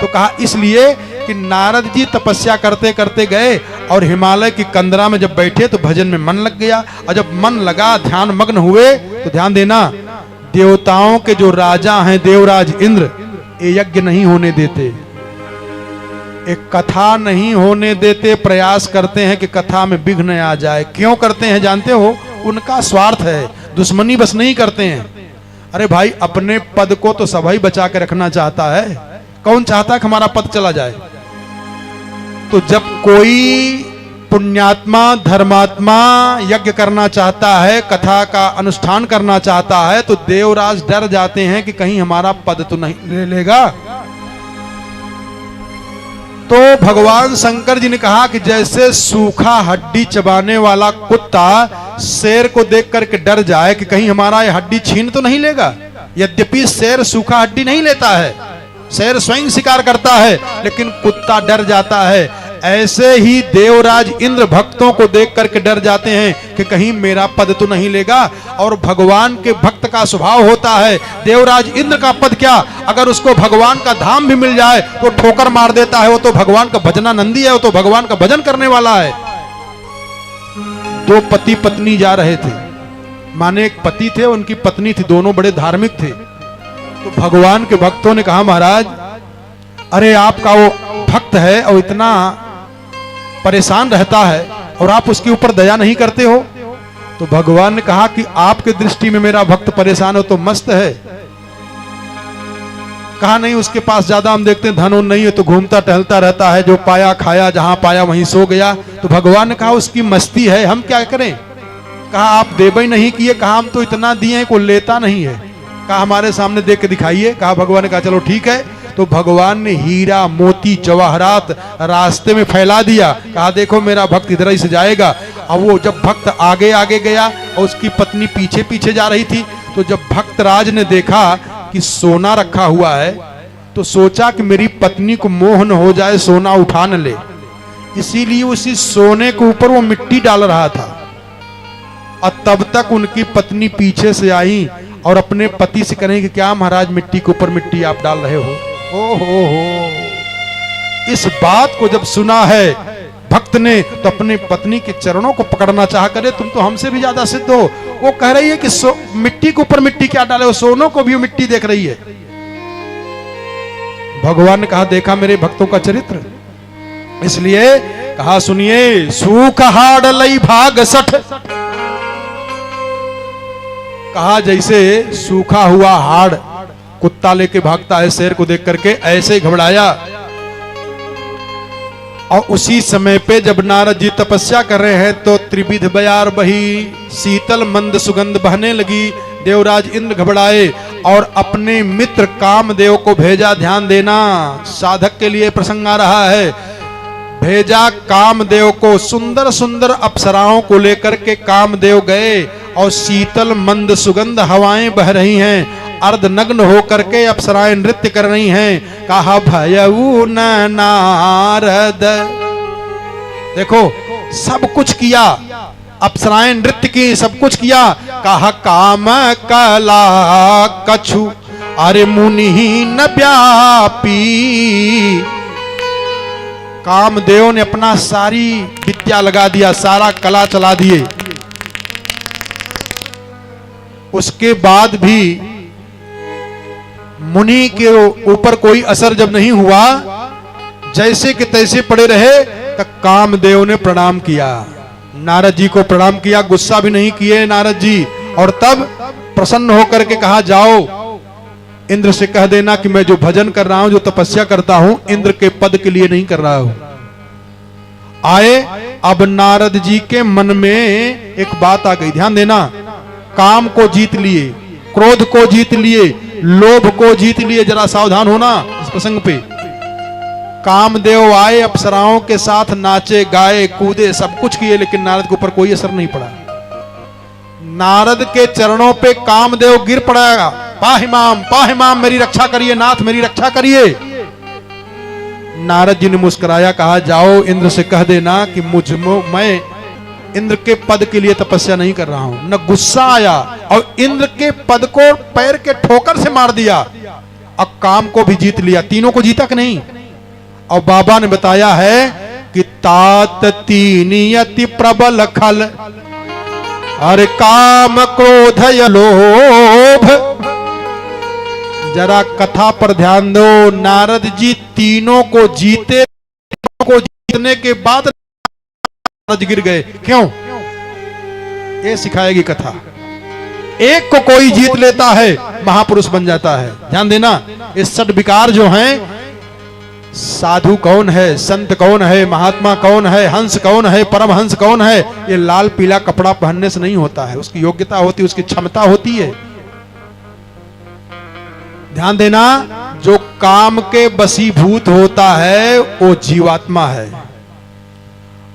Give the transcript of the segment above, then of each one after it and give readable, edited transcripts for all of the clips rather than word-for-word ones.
तो कहा इसलिए कि नारद जी तपस्या करते करते गए और हिमालय की कंदरा में जब बैठे तो भजन में मन लग गया, और जब मन लगा ध्यान मग्न हुए तो ध्यान देना, देवताओं के जो राजा हैं देवराज इंद्र, ये यज्ञ नहीं होने देते, एक कथा नहीं होने देते, प्रयास करते हैं कि कथा में विघ्न आ जाए। क्यों करते हैं जानते हो? उनका स्वार्थ है, दुश्मनी बस नहीं करते हैं। अरे भाई अपने पद को तो सभी बचा के रखना चाहता है, कौन चाहता है कि हमारा पद चला जाए? तो जब कोई पुण्यात्मा धर्मात्मा यज्ञ करना चाहता है, कथा का अनुष्ठान करना चाहता है, तो देवराज डर जाते हैं कि कहीं हमारा पद तो नहीं ले लेगा। तो भगवान शंकर जी ने कहा कि जैसे सूखा हड्डी चबाने वाला कुत्ता शेर को देख करके डर जाए कि कहीं हमारा ये हड्डी छीन तो नहीं लेगा। यद्यपि शेर सूखा हड्डी नहीं लेता है, शेर स्वयं शिकार करता है, लेकिन कुत्ता डर जाता है। ऐसे ही देवराज इंद्र भक्तों को देख करके डर जाते हैं कि कहीं मेरा पद तो नहीं लेगा। और भगवान के भक्त का स्वभाव होता है, देवराज इंद्र का पद क्या, अगर उसको भगवान का धाम भी मिल जाए तो ठोकर मार देता है। वो तो भगवान का भजनानंदी है, वो तो भगवान का भजन करने वाला है। दो पति पत्नी जा रहे थे, माने एक पति थे उनकी पत्नी थी, दोनों बड़े धार्मिक थे। तो भगवान के भक्तों ने कहा महाराज अरे आपका वो भक्त है और इतना परेशान रहता है और आप उसके ऊपर दया नहीं करते हो। तो भगवान ने कहा कि आपके दृष्टि में मेरा भक्त परेशान हो तो मस्त है। कहा नहीं, उसके पास ज्यादा हम देखते हैं धन नहीं है तो घूमता टहलता रहता है, जो पाया खाया, जहां पाया वहीं सो गया। तो भगवान ने कहा उसकी मस्ती है, हम क्या करें? कहा आप देवे नहीं किए, कहा हम तो इतना दिए हैं, कोई लेता नहीं है। कहा हमारे सामने देख के दिखाइए। कहा भगवान ने कहा चलो ठीक है। तो भगवान ने हीरा मोती जवाहरात रास्ते में फैला दिया। कहा देखो मेरा भक्त इधर ही से जाएगा। अब वो जब भक्त आगे आगे गया और उसकी पत्नी पीछे पीछे जा रही थी, तो जब भक्तराज ने देखा कि सोना रखा हुआ है तो सोचा कि मेरी पत्नी को मोह न हो जाए, सोना उठा न ले, इसीलिए उसी सोने के ऊपर वो मिट्टी डाल रहा था। और तब तक उनकी पत्नी पीछे से आई और अपने पति से कहें कि क्या महाराज मिट्टी के ऊपर मिट्टी आप डाल रहे हो? ओहो हो। इस बात को जब सुना है भक्त ने तो अपने पत्नी के चरणों को पकड़ना चाह करे, तुम तो हमसे भी ज्यादा सिद्ध हो। वो कह रही है कि मिट्टी के ऊपर मिट्टी क्या डाले हो, सोनों को भी मिट्टी देख रही है। भगवान ने कहा देखा मेरे भक्तों का चरित्र, इसलिए कहा सुनिए सूख हाड़ लई भाग सठ। कहा जैसे सूखा हुआ हाड़ कुत्ता लेके भागता है शेर को देख करके, ऐसे घबराया। और उसी समय पे जब नारद जी तपस्या कर रहे हैं तो त्रिविध बयार बही, शीतल मंद सुगंध बहने लगी। देवराज इंद्र घबराए और अपने मित्र कामदेव को भेजा। ध्यान देना, साधक के लिए प्रसंग आ रहा है। भेजा कामदेव को, सुंदर सुंदर अप्सराओं को लेकर के कामदेव गए और शीतल मंद सुगंध हवाएं बह रही हैं। अर्धनग्न होकर के अप्सराएं नृत्य कर रही हैं। कहा भयऊ न नारद, देखो सब कुछ किया, अप्सराएं नृत्य की, सब कुछ किया। कहा काम कला कछु अरे मुनि न व्यापी। कामदेव ने अपना सारी विद्या लगा दिया, सारा कला चला दिए। उसके बाद भी मुनि के ऊपर कोई असर जब नहीं हुआ, जैसे कि तैसे पड़े रहे, तो कामदेव ने प्रणाम किया, नारद जी को प्रणाम किया, गुस्सा भी नहीं किए नारद जी। और तब प्रसन्न होकर के कहा जाओ इंद्र से कह देना कि मैं जो भजन कर रहा हूं, जो तपस्या करता हूं, इंद्र के पद के लिए नहीं कर रहा हूं। आए, अब नारद जी के मन में एक बात आ गई, ध्यान देना, काम को जीत लिए, क्रोध को जीत लिए, लोभ को जीत लिए। जरा सावधान होना इस प्रसंग पे। कामदेव आए, अप्सराओं के साथ नाचे गाए कूदे, सब कुछ किए, लेकिन नारद के ऊपर कोई असर नहीं पड़ा। नारद के चरणों पे कामदेव गिर पड़ेगा, पाहिमाम मेरी रक्षा करिए, नाथ मेरी रक्षा करिए। नारद जी ने मुस्कुराया, कहा जाओ इंद्र से कह देना कि मैं इंद्र के पद के लिए तपस्या नहीं कर रहा हूं। न गुस्सा आया और इंद्र के पद को पैर के ठोकर से मार दिया। और काम को भी जीत लिया। तीनों को जीता कि नहीं? और बाबा ने बताया है कि तात तीन अति प्रबल खल, अरे काम क्रोध लोभ। जरा कथा पर ध्यान दो, नारद जी तीनों को जीते, को जीतने के बाद नारद गिर गए। क्यों? ये सिखाएगी कथा। एक को कोई जीत लेता है, महापुरुष बन जाता है। ध्यान देना, ये षड विकार जो हैं, साधु कौन है, संत कौन है, महात्मा कौन है, हंस कौन है, परमहंस कौन है, ये लाल पीला कपड़ा पहनने से नहीं होता है। उसकी योग्यता होती है, उसकी क्षमता होती है। ध्यान देना, जो काम के बसीभूत होता है वो जीवात्मा है,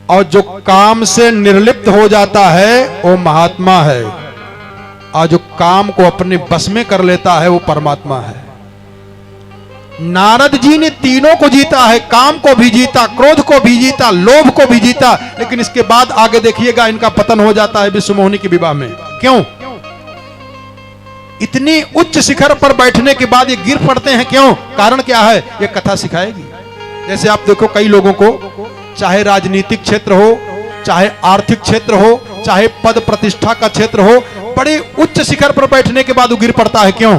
और जो काम से निर्लिप्त हो जाता है वो महात्मा है, और जो काम को अपने बस में कर लेता है वो परमात्मा है। नारद जी ने तीनों को जीता है, काम को भी जीता, क्रोध को भी जीता, लोभ को भी जीता, लेकिन इसके बाद आगे देखिएगा इनका पतन हो जाता है विश्वमोहिनी के विवाह में। क्यों? इतनी उच्च शिखर पर बैठने के बाद ये गिर पड़ते हैं। क्यों? कारण क्या है? ये कथा सिखाएगी। जैसे आप देखो, कई लोगों को, चाहे राजनीतिक क्षेत्र हो, चाहे आर्थिक क्षेत्र हो, चाहे पद प्रतिष्ठा का क्षेत्र हो, बड़े उच्च शिखर पर बैठने के बाद वो गिर पड़ता है। क्यों?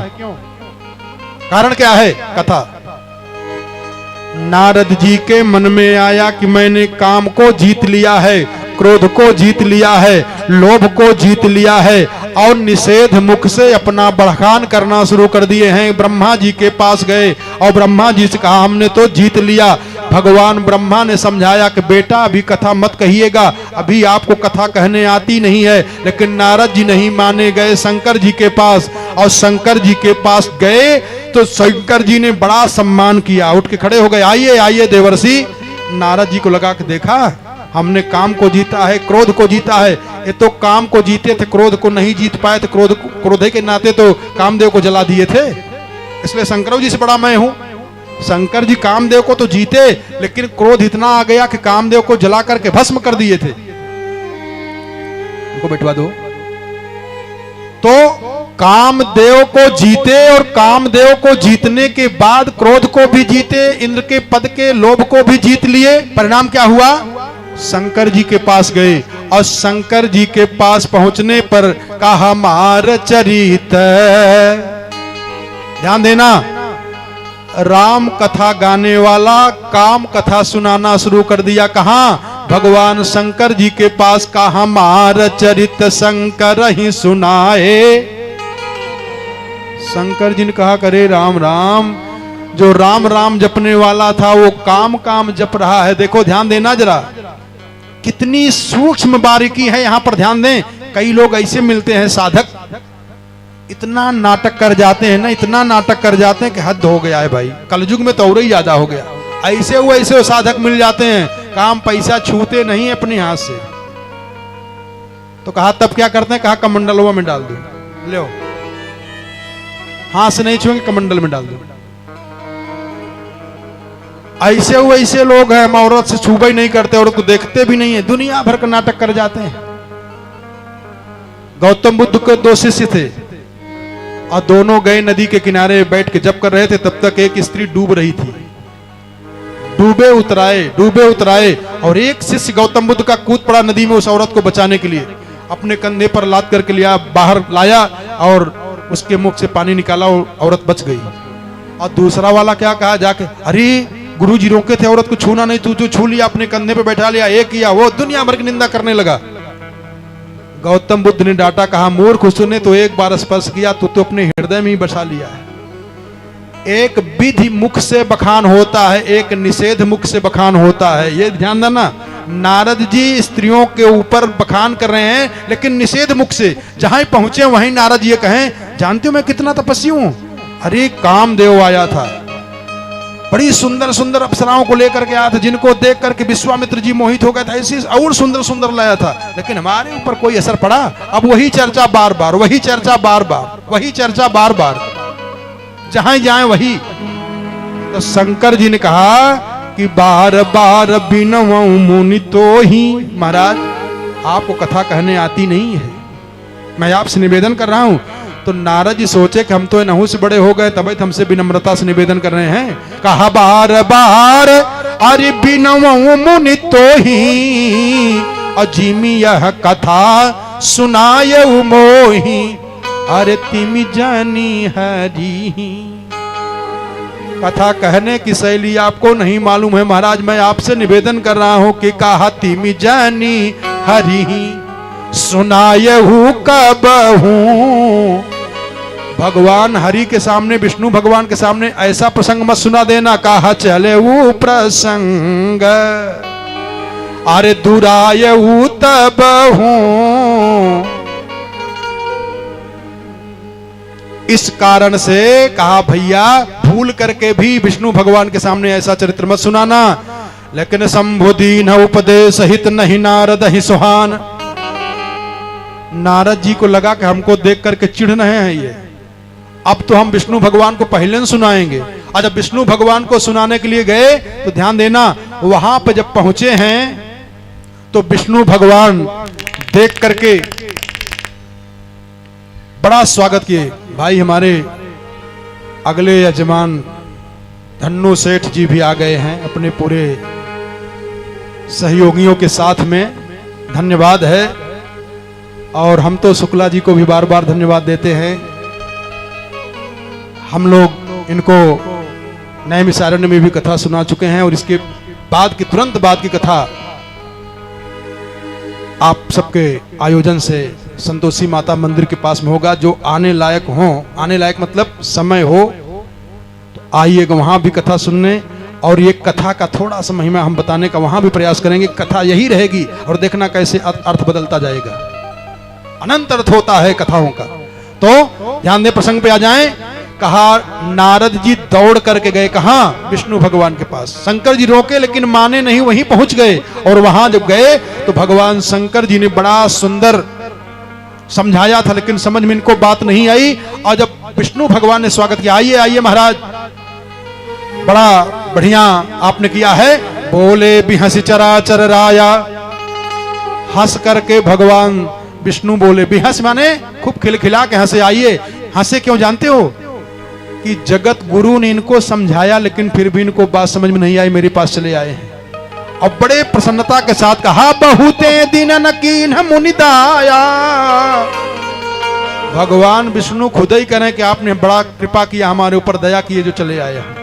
कारण क्या है? कथा। नारद जी के मन में आया कि मैंने काम को जीत लिया है, क्रोध को जीत लिया है, लोभ को जीत लिया है, और निषेध मुख से अपना बड़खान करना शुरू कर दिए हैं। ब्रह्मा जी के पास गए और ब्रह्मा जी से कहा हमने तो जीत लिया। भगवान ब्रह्मा ने समझाया कि बेटा अभी कथा मत कहिएगा, अभी आपको कथा कहने आती नहीं है। लेकिन नारद जी नहीं माने, गए शंकर जी के पास, और शंकर जी के पास गए तो शंकर जी ने बड़ा सम्मान किया, उठ के खड़े हो गए, आइए आइए देवर्षि। नारद जी को लगा के देखा, हमने काम को जीता है, क्रोध को जीता है। ये तो काम को जीते थे, क्रोध को नहीं जीत पाए थे। क्रोधे के नाते तो कामदेव को जला दिए थे। इसलिए शंकर जी से बड़ा मैं हूं। शंकर जी कामदेव को तो जीते, लेकिन क्रोध इतना आ गया कि कामदेव को जला करके भस्म कर दिए थे। उनको बैठवा दो। तो कामदेव को जीते, और कामदेव को जीतने के बाद क्रोध को भी जीते, इंद्र के पद के लोभ को भी जीत लिए। परिणाम क्या हुआ? शंकर जी के पास गए, और शंकर जी के पास पहुंचने पर कहा मार चरित। ध्यान देना, राम कथा गाने वाला काम कथा सुनाना शुरू कर दिया। कहां? भगवान शंकर जी के पास। कहा मार चरित शंकर ही सुनाए। शंकर जी ने कहा करे राम राम, जो राम राम जपने वाला था वो काम काम जप रहा है। देखो ध्यान देना जरा, कितनी सूक्ष्म बारीकी है यहां पर। ध्यान दें, कई लोग ऐसे मिलते हैं साधक, इतना नाटक कर जाते हैं ना, इतना नाटक कर जाते हैं कि हद हो गया है भाई। कलयुग में तो और ही ज्यादा हो गया। ऐसे साधक मिल जाते हैं, काम पैसा छूते नहीं अपने हाथ से। तो कहा तब क्या करते हैं? कहा कमंडलवा में डाल दो, लो हाथ से नहीं छुएंगे, कमंडल में डाल दो। ऐसे लोग हैं, हम औरत से छूबा ही नहीं करते, औरत को देखते भी नहीं है, दुनिया भर का नाटक कर जाते हैं। गौतम बुद्ध के 2 शिष्य थे, और दोनों गए नदी के किनारे बैठ के जप कर रहे थे। तब तक एक स्त्री डूब रही थी। डूबे उतराए, और एक शिष्य गौतम बुद्ध का कूद पड़ा नदी में उस औरत को बचाने के लिए। अपने कंधे पर लाद करके लिया, बाहर लाया, और उसके मुख से पानी निकाला, और औरत बच गई। और दूसरा वाला क्या कहा जाके, अरे गुरुजी रोके थे औरत को छूना नहीं, तू छू लिया, अपने कंधे पे बैठा लिया, ये किया वो, दुनिया भर की निंदा करने लगा। गौतम बुद्ध ने डांटा, कहा मूर्ख, उसने तो एक बार स्पर्श किया, तू तो अपने हृदय में ही बसा लिया है। एक विधि मुख से बखान होता है, एक निषेध मुख से बखान होता है। ये ध्यान देना, नारद जी स्त्रियों के ऊपर बखान कर रहे हैं, लेकिन निषेध मुख से। जहां पहुंचे वहीं नारद ये कहें, जानते हो मैं कितना तपस्वी हूं? अरे कामदेव आया था, बड़ी सुंदर सुंदर अप्सराओं को लेकर के आया था, जिनको देख करके विश्वामित्र जी मोहित हो गए थे। ऐसी और सुंदर सुंदर लाया था, लेकिन हमारे ऊपर कोई असर पड़ा? अब वही चर्चा बार बार, वही चर्चा बार बार, वही चर्चा बार बार, जहां जाए वही। तो शंकर जी ने कहा कि बार बार बिनवऊं मुनि तो ही। महाराज आपको कथा कहने आती नहीं है, मैं आपसे निवेदन कर रहा हूं, तो नारद जी सोचे कि हम तो नहु से बड़े हो गए, तभी हमसे विनम्रता से निवेदन कर रहे हैं। कहा बार बार अरे बिनवऊं मुनि तो ही, अजीमी यह कथा सुनाय मोही, अरे तिमि जानी हरी। कथा कहने की शैली आपको नहीं मालूम है महाराज, मैं आपसे निवेदन कर रहा हूं कि कहा तिमि जानी हरि, सुनायहु कबहू। भगवान हरि के सामने, विष्णु भगवान के सामने ऐसा प्रसंग मत सुना देना, कहा चले वो प्रसंग अरे दुरायहु तबहू। इस कारण से कहा भैया भूल करके भी विष्णु भगवान के सामने ऐसा चरित्र मत सुनाना। लेकिन संबोधीन उपदेश हित नहीं नारद ही सुहान। नारद जी को लगा कि हमको देख करके चिढ़ रहे हैं ये, अब तो हम विष्णु भगवान को पहले सुनाएंगे। और जब विष्णु भगवान को सुनाने के लिए गए तो ध्यान देना, वहां पर जब पहुंचे हैं तो विष्णु भगवान देख करके बड़ा स्वागत किए। भाई हमारे अगले यजमान धन्नो सेठ जी भी आ गए हैं अपने पूरे सहयोगियों के साथ में, धन्यवाद है। और हम तो शुक्ला जी को भी बार बार धन्यवाद देते हैं। हम लोग इनको नैमिषारण्य में भी कथा सुना चुके हैं और इसके बाद की तुरंत बाद की कथा आप सबके आयोजन से संतोषी माता मंदिर के पास में होगा। जो आने लायक हो, आने लायक मतलब समय हो, तो आइएगा वहां भी कथा सुनने। और ये कथा का थोड़ा सा महिमा हम बताने का वहां भी प्रयास करेंगे। कथा यही रहेगी और देखना कैसे अर्थ बदलता जाएगा। अनंत अर्थ होता है कथाओं का। तो ध्यान दे, प्रसंग पे आ जाएं। कहा नारद जी दौड़ करके गए कहां? विष्णु भगवान के पास। शंकर जी रोके लेकिन माने नहीं, वहीं पहुंच गए। और वहां जब गए तो भगवान शंकर जी ने बड़ा सुंदर समझाया था, लेकिन समझ में इनको बात नहीं आई। और जब विष्णु भगवान ने स्वागत किया, आइए आइए महाराज, बड़ा बढ़िया आपने किया है। बोले भी हंसी चराचर राया। हंस करके भगवान विष्णु बोले, बेहस माने खूब खिलखिला के हंसे। आइए, हंसे क्यों जानते हो? कि जगत गुरु ने इनको समझाया लेकिन फिर भी इनको बात समझ में नहीं आई, मेरे पास चले आए हैं। और बड़े प्रसन्नता के साथ कहा, बहुते दिन कीन मुनि दाया। भगवान विष्णु खुद ही करें कि आपने बड़ा कृपा किया, हमारे ऊपर दया किए जो चले आए हैं।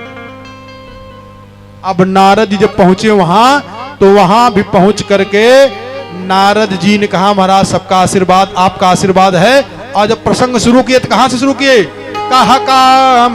अब नारद जी जब पहुंचे वहां तो वहां भी पहुंच करके नारद जी ने कहा, महाराज सबका आशीर्वाद, आपका आशीर्वाद है। और जब प्रसंग शुरू किए तो कहां से शुरू किए? कहा का